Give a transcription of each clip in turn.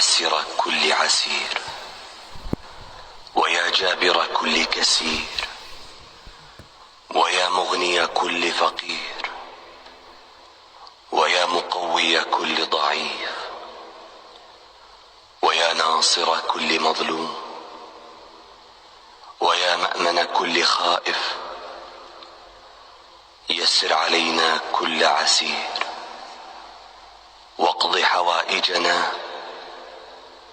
ميسر كل عسير، ويا جابر كل كسير، ويا مغني كل فقير، ويا مقوي كل ضعيف، ويا ناصر كل مظلوم، ويا مأمن كل خائف، يسر علينا كل عسير، واقض حوائجنا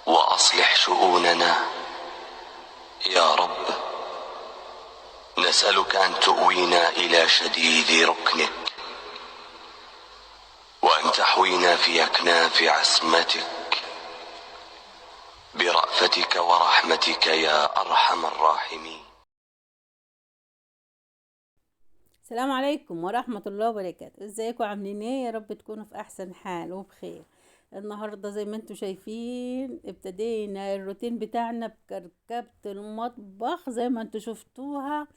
وأصلح شؤوننا يا رب. نسألك أن تؤوينا إلى شديد ركنك، وأن تحوينا في أكناف عصمتك برأفتك ورحمتك يا أرحم الراحمين. السلام عليكم ورحمة الله وبركاته. ازيكم عاملين ايه؟ يا رب تكونوا في احسن حال وبخير. النهاردة زي ما انتم شايفين ابتدينا الروتين بتاعنا بكركبة المطبخ زي ما انتم شفتوها.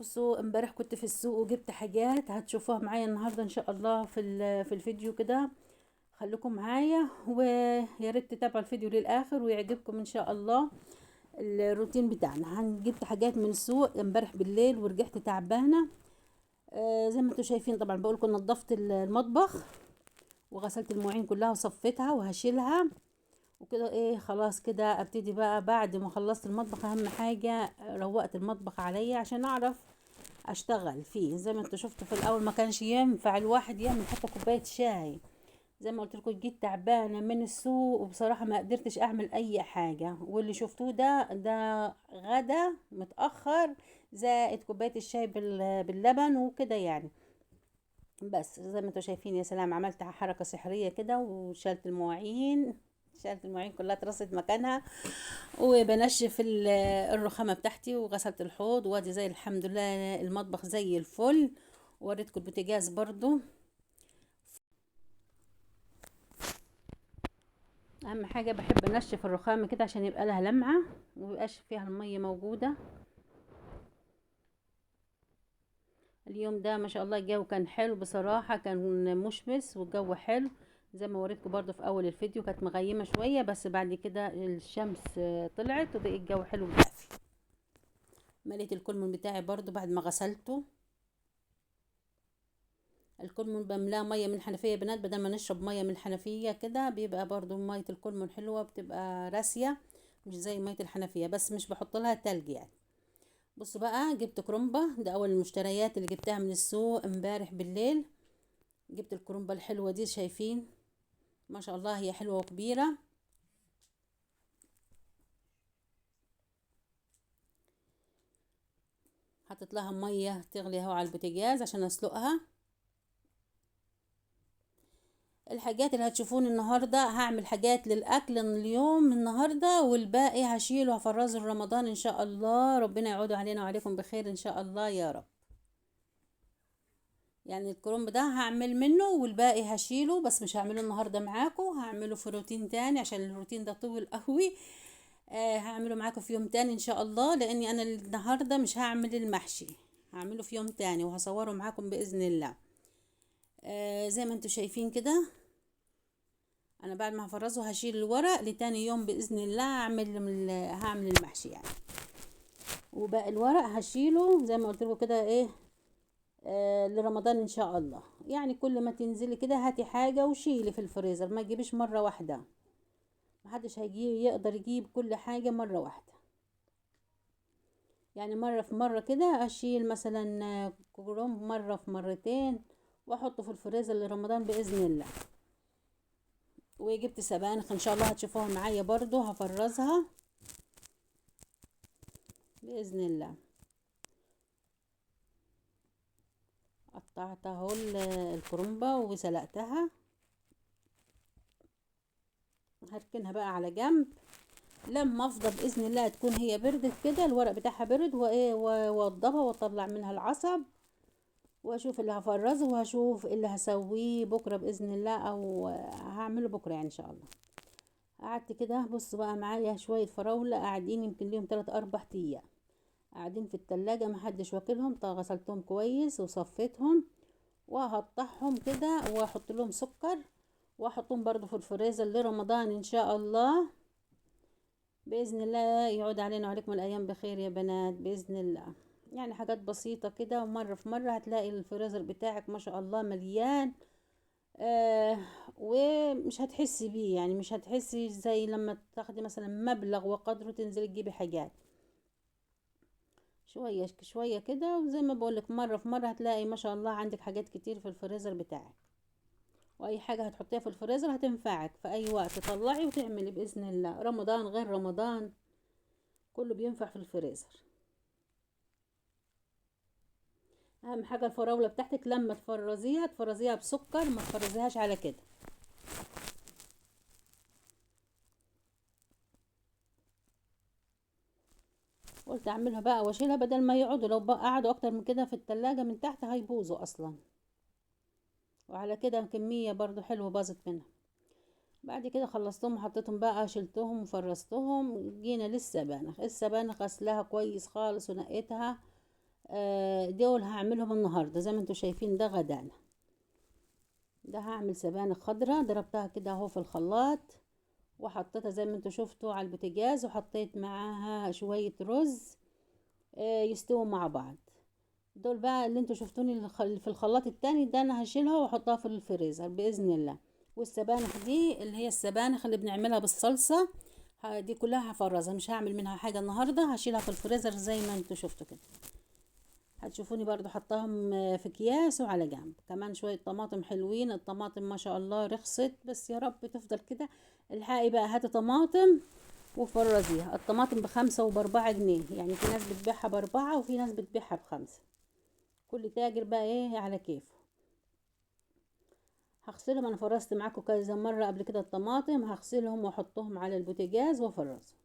بصوا، امبارح كنت في السوق وجبت حاجات هتشوفوها معايا النهاردة ان شاء الله في الفيديو كده. خليكم معايا ويا ريت تتابعوا الفيديو للاخر ويعجبكم ان شاء الله. الروتين بتاعنا جبت حاجات من السوق امبارح بالليل ورجعت تعبانه. زي ما انتم شايفين طبعا بقولكم نظفت المطبخ وغسلت المواعين كلها وصفيتها وهشيلها وكده. ايه خلاص كده ابتدي بقى بعد ما خلصت المطبخ. اهم حاجه روقت المطبخ عليا عشان اعرف اشتغل فيه. زي ما انتم شفتوا في الاول ما كانش ينفع الواحد يعمل حتى كوبايه شاي. زي ما قلت لكم جيت تعبانه من السوق وبصراحه ما قدرتش اعمل اي حاجه، واللي شفتوه ده غدا متاخر زائد كوبايه الشاي باللبن وكده يعني. بس زي ما انتم شايفين يا سلام، عملت حركه سحريه كده وشلت المواعين. شلت المواعين كلها اترصت مكانها وبنشف الرخامه بتاعتي وغسلت الحوض وادي زي الحمد لله المطبخ زي الفل. وريتكم البوتاجاز برضو. اهم حاجه بحب انشف الرخامه كده عشان يبقى لها لمعه وميبقاش فيها الميه موجوده. اليوم ده ما شاء الله الجو كان حلو بصراحه، كان مشمس والجو حلو. زي ما وريتكم برضو في اول الفيديو كانت مغيمه شويه، بس بعد كده الشمس طلعت وبقى الجو حلو دافي. مليت الكولمون بتاعي برضو بعد ما غسلته. الكولمون بملاه ميه من الحنفيه بنات، بدل ما نشرب ميه من الحنفيه كده بيبقى برضو ميه الكولمون حلوه بتبقى راسيه مش زي ميه الحنفيه، بس مش بحط لها تلج يعني. بصوا بقى، جبت كرومبه، ده اول المشتريات اللي جبتها من السوق امبارح بالليل. جبت الكرومبه الحلوه دي، شايفين ما شاء الله هي حلوه وكبيره. حطيت لها ميه تغلي اهو على البوتاجاز عشان اسلقها. الحاجات اللي هتشوفون النهارده هعمل حاجات للاكل اليوم النهارده، والباقي هشيله وهفرزه رمضان ان شاء الله. ربنا يعود علينا وعليكم بخير ان شاء الله يا رب. يعني الكرنب ده هعمل منه والباقي هشيله، بس مش هعمله النهارده معاكم، هعمله في روتين تاني عشان الروتين ده طويل قوي. هعمله معاكم في يوم تاني ان شاء الله، لاني انا النهارده مش هعمل المحشي، هعمله في يوم تاني وهصوره معاكم باذن الله. زي ما انتم شايفين كده، انا بعد ما هفرزه هشيل الورق لتاني يوم باذن الله هعمل المحشي يعني. وباقي الورق هشيله زي ما قلت لكم كده ايه لرمضان ان شاء الله. يعني كل ما تنزلي كده هاتي حاجه وشيلي في الفريزر، ما تجيبيش مره واحده. محدش يقدر يجيب كل حاجه مره واحده. يعني مره في مره كده اشيل مثلا كرنب مره في مرتين واحطه في الفريزر لرمضان باذن الله. وجبت سبانخ ان شاء الله هتشوفوها معايا برضو هفرزها باذن الله. قطعت اهو الكرنبة وسلقتها، هركنها بقى على جنب لما افضل باذن الله تكون هي بردت كده، الورق بتاعها برد وايه واوضبها واطلع منها العصب واشوف اللي هفرزه وهشوف اللي هسويه بكره باذن الله، او هعمله بكره يعني ان شاء الله. قعدت كده بص بقى معايا شويه فراوله قاعدين يمكن ليهم 3 4 ايام قاعدين في التلاجة محدش واكلهم. غسلتهم كويس وصفيتهم وهقطعهم كده واحط لهم سكر واحطهم برضو في الفريزر لرمضان ان شاء الله. باذن الله يعود علينا وعليكم الايام بخير يا بنات باذن الله. يعني حاجات بسيطة كده، ومرة في مرة هتلاقي الفريزر بتاعك ما شاء الله مليان. آه ومش هتحسي بيه، يعني مش هتحسي زي لما تاخدي مثلا مبلغ وقدره تنزلي تجيبي حاجات. شوية شوية كده، وزي ما بقولك مرة في مرة هتلاقي ما شاء الله عندك حاجات كتير في الفريزر بتاعك. واي حاجة هتحطيها في الفريزر هتنفعك في اي وقت، تطلعي وتعملي باذن الله. رمضان غير رمضان كله بينفع في الفريزر. اهم حاجة الفراولة بتاعتك لما تفرزيها تفرزيها بسكر، ما تفرزيهاش على كده. قلت اعملها بقى واشيلها بدل ما يقعدوا، لو بقى قعدوا اكتر من كده في التلاجة من تحت هيبوظوا اصلا. وعلى كده كمية برضو حلوة باظت منها. بعد كده خلصتهم وحطيتهم بقى، شلتهم وفرستهم. جينا للسبانخ. السبانخ غسلها كويس خالص ونقيتها. دول هعملهم النهاردة زي ما انتوا شايفين، ده غدانا. ده هعمل سبانخ خضرة، ضربتها كده اهو في الخلاط، وحطيتها زي ما انتوا شفتوا على البوتاجاز، وحطيت معاها شوية رز يستووا مع بعض. دول بقى اللي انتوا شفتوني في الخلاط التاني ده انا هشيلها واحطها في الفريزر باذن الله. والسبانخ دي اللي هي السبانخ اللي بنعملها بالصلصة، دي كلها هفرزها، مش هعمل منها حاجة النهاردة، هشيلها في الفريزر زي ما انتوا شفتوا كده. هتشوفوني برضو حطاهم في اكياس وعلى جنب. كمان شوية طماطم حلوين، الطماطم ما شاء الله رخصت، بس يا رب تفضل كده. الحقي بقى هاتي طماطم وفرزيها. الطماطم ب5 وب4 جنيه، يعني في ناس بتبيعها ب4 وفي ناس بتبيعها ب5. كل تاجر بقى ايه على كيفه. هغسلهم، انا فرزت معاكم كذا مرة قبل كده الطماطم، هغسلهم واحطهم على البوتاجاز وافرزهم.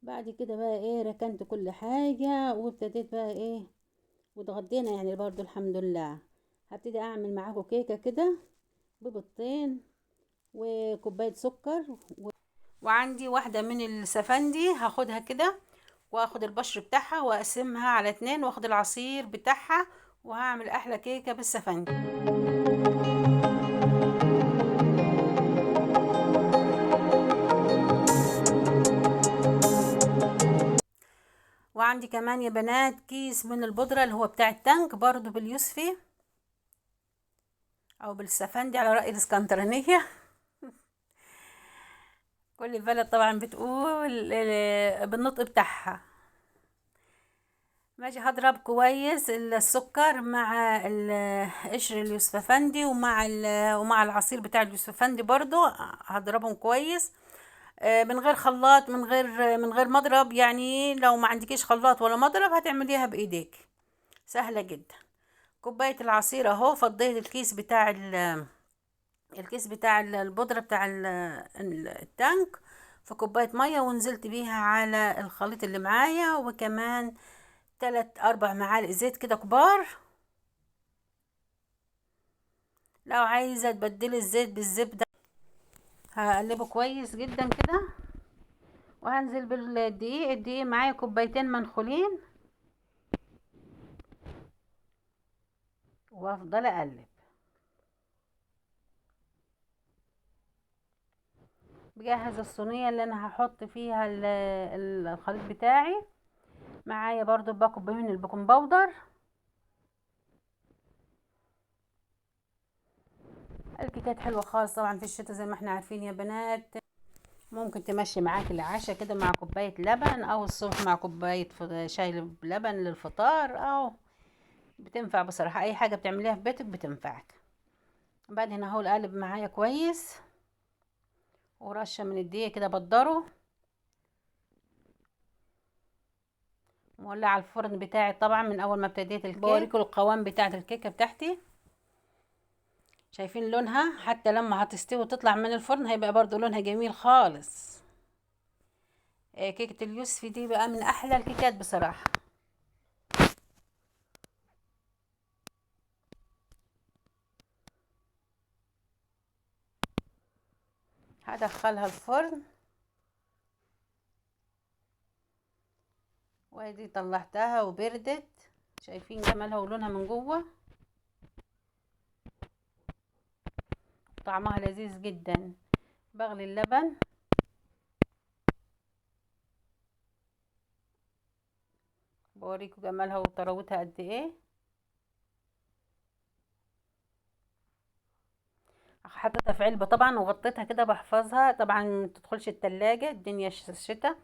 بعد كده بقى ايه ركنت كل حاجة وابتديت بقى ايه، واتغدينا يعني برضو الحمد لله. هبتدي اعمل معاكم كيكة كده ببيضتين وكوباية سكر وعندي واحدة من السفندي هاخدها كده، واخد البشر بتاعها واقسمها على 2، واخد العصير بتاعها، وهعمل احلى كيكة بالسفندي. وعندي كمان يا بنات كيس من البودرة اللي هو بتاع التانك برضو باليوسفي او بالسفندي على رأي الاسكندرانية. كل بلد طبعا بتقول بالنطق بتاعها. ماشي، هضرب كويس السكر مع قشر اليوسفندي ومع العصير بتاع اليوسفندي برضو، هضربهم كويس من غير خلاط، من غير مضرب. يعني لو ما عندكيش خلاط ولا مضرب هتعمليها بايديك، سهلة جدا. كوباية العصير اهو، فضيت الكيس بتاع البودرة بتاع التانك في كوباية مية، ونزلت بيها على الخليط اللي معايا، وكمان 3-4 معالق زيت كده كبار. لو عايزة تبدلي الزيت بالزبدة هقلبه كويس جدا كده، وهنزل بالدقيق. الدقيق معايا كوبايتين منخولين، وافضل اقلب. بجهز الصينية اللي انا هحط فيها الخليط بتاعي. معايا برضو باكو من البيكنج باودر. الكيكات حلوة خالص طبعا في الشتاء زي ما احنا عارفين يا بنات. ممكن تمشي معاك العشاء كده مع كوباية لبن، او الصبح مع كوباية شاي بلبن للفطار، او بتنفع بصراحة اي حاجة بتعمليها في بيتك بتنفعك. بعد هنا اهو القالب معايا كويس، ورشة من الدقيق كده بدره. مولعة الفرن بتاعي طبعا من اول ما ابتديت الكيك. بوريكم القوام بتاعت الكيكة بتاعتي. شايفين لونها؟ حتى لما هتستوي وتطلع من الفرن هيبقى برضو لونها جميل خالص. كيكة اليوسفي دي بقى من احلى الكيكات بصراحة. هدخلها الفرن، وادي طلعتها وبردت. شايفين جمالها ولونها من جوه. طعمها لذيذ جدا. بغلي اللبن، بوريكم جمالها وطراوتها قد ايه. حطيتها في علبة طبعا وغطيتها كده بحفظها، طبعا متدخلش التلاجة، الدنيا الشتا.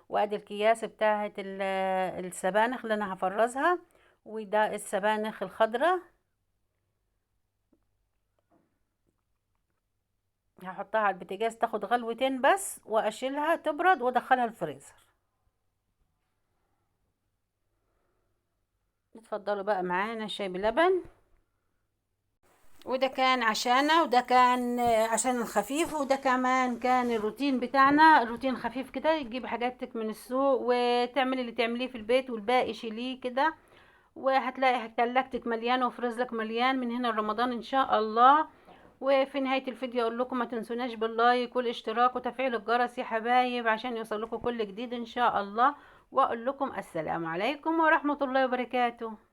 وادي الكياس بتاعت السبانخ اللي انا هفرزها، وده السبانخ الخضراء هحطها على البوتاجاز تاخد غلوتين بس، واشيلها تبرد وادخلها الفريزر. اتفضلوا بقى معانا شاي بلبن. وده كان عشانه، وده كان عشان الخفيف، وده كمان كان الروتين بتاعنا، الروتين خفيف كده. تجيب حاجاتك من السوق وتعملي اللي تعمليه في البيت والباقي شيليه كده، وهتلاقي تلاجتك مليانه وفريزلك مليان من هنا لرمضان ان شاء الله. وفي نهاية الفيديو اقول لكم ما تنسوناش باللايك والاشتراك وتفعيل الجرس يا حبايب عشان يوصل لكم كل جديد ان شاء الله. واقول لكم السلام عليكم ورحمة الله وبركاته.